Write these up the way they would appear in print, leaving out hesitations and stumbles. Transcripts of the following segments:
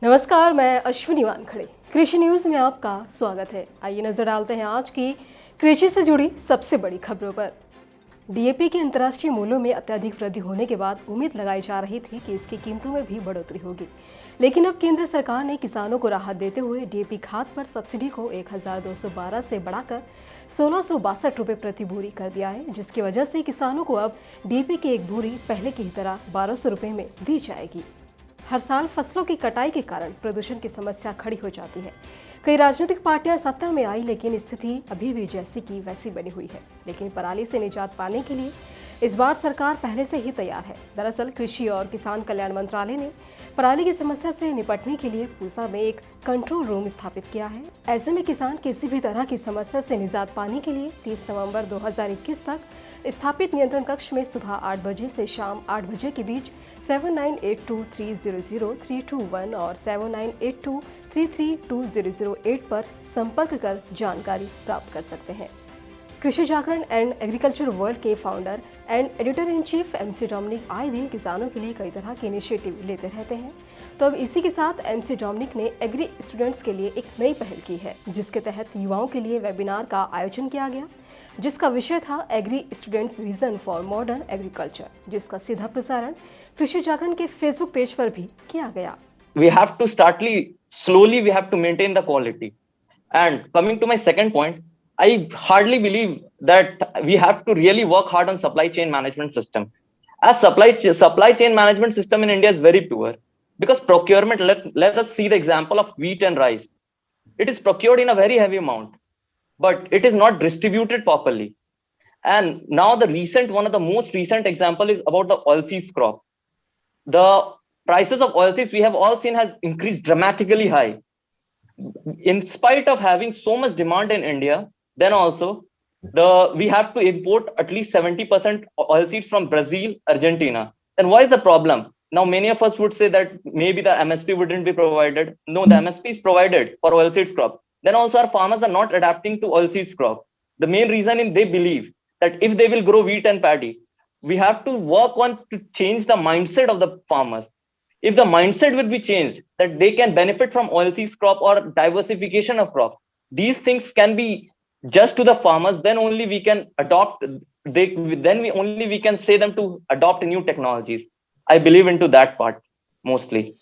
नमस्कार, मैं अश्विनी वानखड़े। कृषि न्यूज में आपका स्वागत है। आइए नजर डालते हैं आज की कृषि से जुड़ी सबसे बड़ी खबरों पर। डीएपी के अंतर्राष्ट्रीय मूल्यों में अत्यधिक वृद्धि होने के बाद उम्मीद लगाई जा रही थी कि इसकी कीमतों में भी बढ़ोतरी होगी, लेकिन अब केंद्र सरकार ने किसानों को राहत देते हुए डीएपी खाद पर सब्सिडी को 1212 से बढ़ाकर 1662 रुपये प्रति बोरी कर दिया है, जिसकी वजह से किसानों को अब डीएपी की एक बोरी पहले की ही तरह 1200 रुपये में दी जाएगी। हर साल फसलों की कटाई के कारण प्रदूषण की समस्या खड़ी हो जाती है। कई राजनीतिक पार्टियां सत्ता में आई, लेकिन स्थिति अभी भी जैसी की वैसी बनी हुई है। लेकिन पराली से निजात पाने के लिए इस बार सरकार पहले से ही तैयार है। दरअसल कृषि और किसान कल्याण मंत्रालय ने पराली की समस्या से निपटने के लिए पूसा में एक कंट्रोल रूम स्थापित किया है। ऐसे में किसान किसी भी तरह की समस्या से निजात पाने के लिए 30 नवंबर 2021 तक स्थापित नियंत्रण कक्ष में सुबह 8 बजे से शाम 8 बजे के बीच 7982300321 और 7982332008 पर संपर्क कर जानकारी प्राप्त कर सकते हैं। Krishi Jagran and agriculture world के founder and editor in chief MC Dominic आए दिन किसानों के लिए कई तरह के इनिशिएटिव लेते रहते हैं। तो अब इसी के साथ एमसी डोमिनिक ने एग्री स्टूडेंट्स के लिए एक नई पहल की है, जिसके तहत युवाओं के लिए वेबिनार का आयोजन किया गया, जिसका विषय था agri students vision for modern agriculture, जिसका सीधा प्रसारण कृषि जागरण के फेसबुक पेज पर भी किया गया। We have to slowly we have to maintain the quality. And coming to my second point, I hardly believe that we have to really work hard on supply chain management system. As supply chain management system in India is very poor because procurement, let us see the example of wheat and rice. It is procured in a very heavy amount, but it is not distributed properly. And now one of the most recent example is about the oilseeds crop. The prices of oilseeds we have all seen has increased dramatically high. In spite of having so much demand in India, then also we have to import at least 70% oilseeds from Brazil, Argentina. Then why is the problem? Now many of us would say that maybe the MSP wouldn't be provided. No, the MSP is provided for oilseeds crop. Then also our farmers are not adapting to oilseeds crop. The main reason is they believe that if they will grow wheat and paddy, we have to work on to change the mindset of the farmers. If the mindset will be changed that they can benefit from oilseeds crop or diversification of crop, these things can be just to the farmers, then only we can adopt we can say them to adopt new technologies. I believe into that part mostly.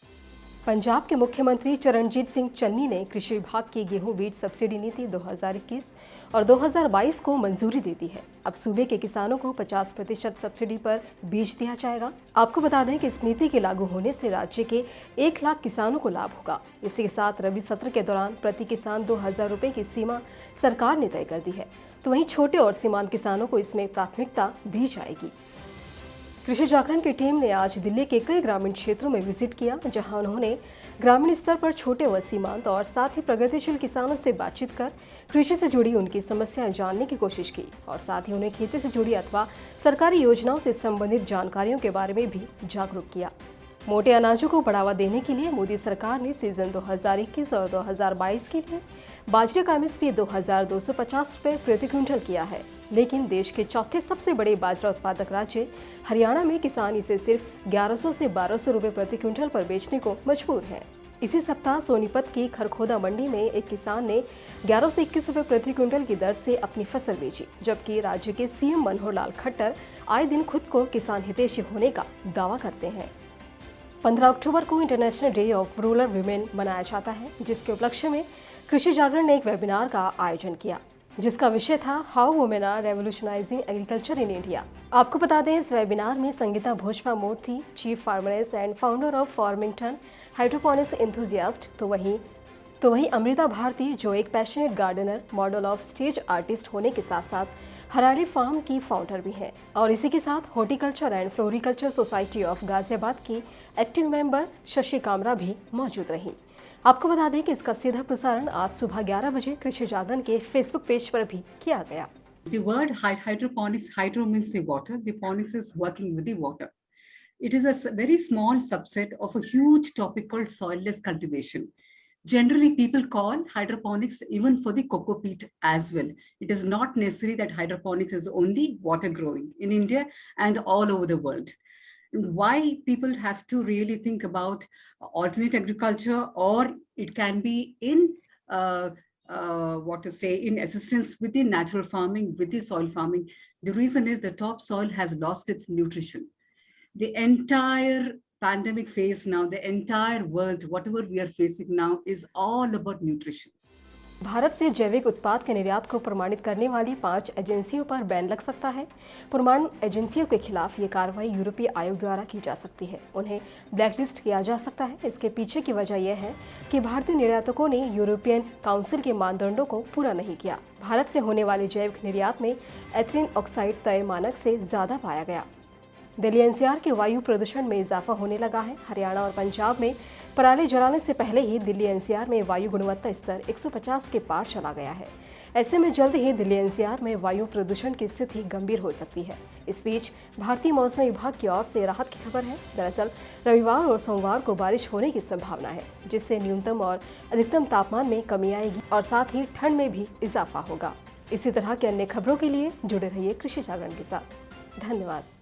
Punjab के मुख्यमंत्री चरणजीत सिंह चन्नी ने कृषि विभाग की गेहूं बीज subsidy नीति 2021 और 2022 को मंजूरी दे दी है। अब सूबे के किसानों को 50% सब्सिडी पर बीज दिया जाएगा। आपको बता दें कि इस नीति के लागू होने से राज्य के 1 लाख किसानों को लाभ होगा। इसी के साथ रबी सत्र के दौरान प्रति किसान 2000 रुपये की सीमा सरकार ने तय कर दी है, तो वहीं छोटे और सीमांत किसानों को इसमें प्राथमिकता दी जाएगी। कृषि जागरण की टीम ने आज दिल्ली के कई ग्रामीण क्षेत्रों में विजिट किया, जहां उन्होंने ग्रामीण स्तर पर छोटे व सीमांत और साथ ही प्रगतिशील किसानों से बातचीत कर कृषि से जुड़ी उनकी समस्याएं जानने की कोशिश की और साथ ही उन्हें खेती से जुड़ी अथवा सरकारी योजनाओं से संबंधित जानकारियों के बारे में भी जागरूक किया। मोटे अनाजों को बढ़ावा देने के लिए मोदी सरकार ने सीजन 2021 और 2022 के लिए बाजरे का MSP 2250 रुपये प्रति क्विंटल किया है, लेकिन देश के चौथे सबसे बड़े बाजरा उत्पादक राज्य हरियाणा में किसान इसे सिर्फ 1100 से 1200 रुपये प्रति क्विंटल पर बेचने को मजबूर हैं। इसी सप्ताह सोनीपत की खरखोदा मंडी में एक किसान ने 1100 से 21 रुपये प्रति क्विंटल की दर से अपनी फसल बेची, जबकि राज्य के CM मनोहर लाल खट्टर आए दिन खुद को किसान हितैषी होने का दावा करते हैं। 15 अक्टूबर को international day of rural women मनाया जाता है, जिसके उपलक्ष्य में कृषि जागरण ने एक वेबिनार का आयोजन किया, जिसका विषय था how women are revolutionising agriculture in India. आपको बता दें, इस वेबिनार में संगीता भोजपा मोर थी, chief farmers and founder of Farmington hydroponics enthusiast. तो वहीं अमृता भारती, जो एक passionate gardener, model of stage artist होने के साथ साथ हरारी फार्म की फाउंडर भी हैं। और इसी के साथ horticulture and floriculture society of Ghaziabad की एक्टिव मेंबर शशि कामरा भी मौजूद रही। आपको बता दें कि इसका सीधा प्रसारण आज सुबह 11 बजे कृषि जागरण के फेसबुक पेज पर भी किया गया। The word hydroponics, hydro means the water, the ponics is working with the water. It is a very small subset of a huge topic called soilless cultivation. Generally, people call hydroponics even for the cocoa peat as well. It is not necessary that hydroponics is only water growing in India and all over the world. why people have to really think about alternate agriculture, or it can be in what to say, in assistance with the natural farming, with the soil farming. The reason is the topsoil has lost its nutrition. The entire pandemic phase now, the entire world, whatever we are facing now, is all about nutrition. Bharat से जैविक उत्पाद के निर्यात को प्रमाणित करने वाली 5 एजेंसियों पर बैन लग सकता है। प्रमाण एजेंसियों के खिलाफ ये कार्रवाई यूरोपीय आयोग द्वारा की जा सकती है। उन्हें ब्लैकलिस्ट किया जा सकता है। इसके पीछे की वजह यह है कि भारतीय निर्यातकों ने यूरोपियन काउंसिल के मानदंडों को पूरा नहीं किया। भारत से होने वाले जैविक निर्यात में एथिलीन ऑक्साइड तय मानक से ज़्यादा पाया गया। दिल्ली एनसीआर के वायु प्रदूषण में इजाफा होने लगा है। हरियाणा और पंजाब में पराली जलाने से पहले ही दिल्ली एनसीआर में वायु गुणवत्ता स्तर 150 के पार चला गया है। ऐसे में जल्द ही दिल्ली एनसीआर में वायु प्रदूषण की स्थिति गंभीर हो सकती है। इस बीच भारतीय मौसम विभाग की ओर से राहत की खबर है। दरअसल रविवार और सोमवार को बारिश होने की संभावना है, जिससे न्यूनतम और अधिकतम तापमान में कमी आएगी और साथ ही ठंड में भी इजाफा होगा। इसी तरह के अन्य खबरों के लिए जुड़े रहिए कृषि जागरण के साथ। धन्यवाद।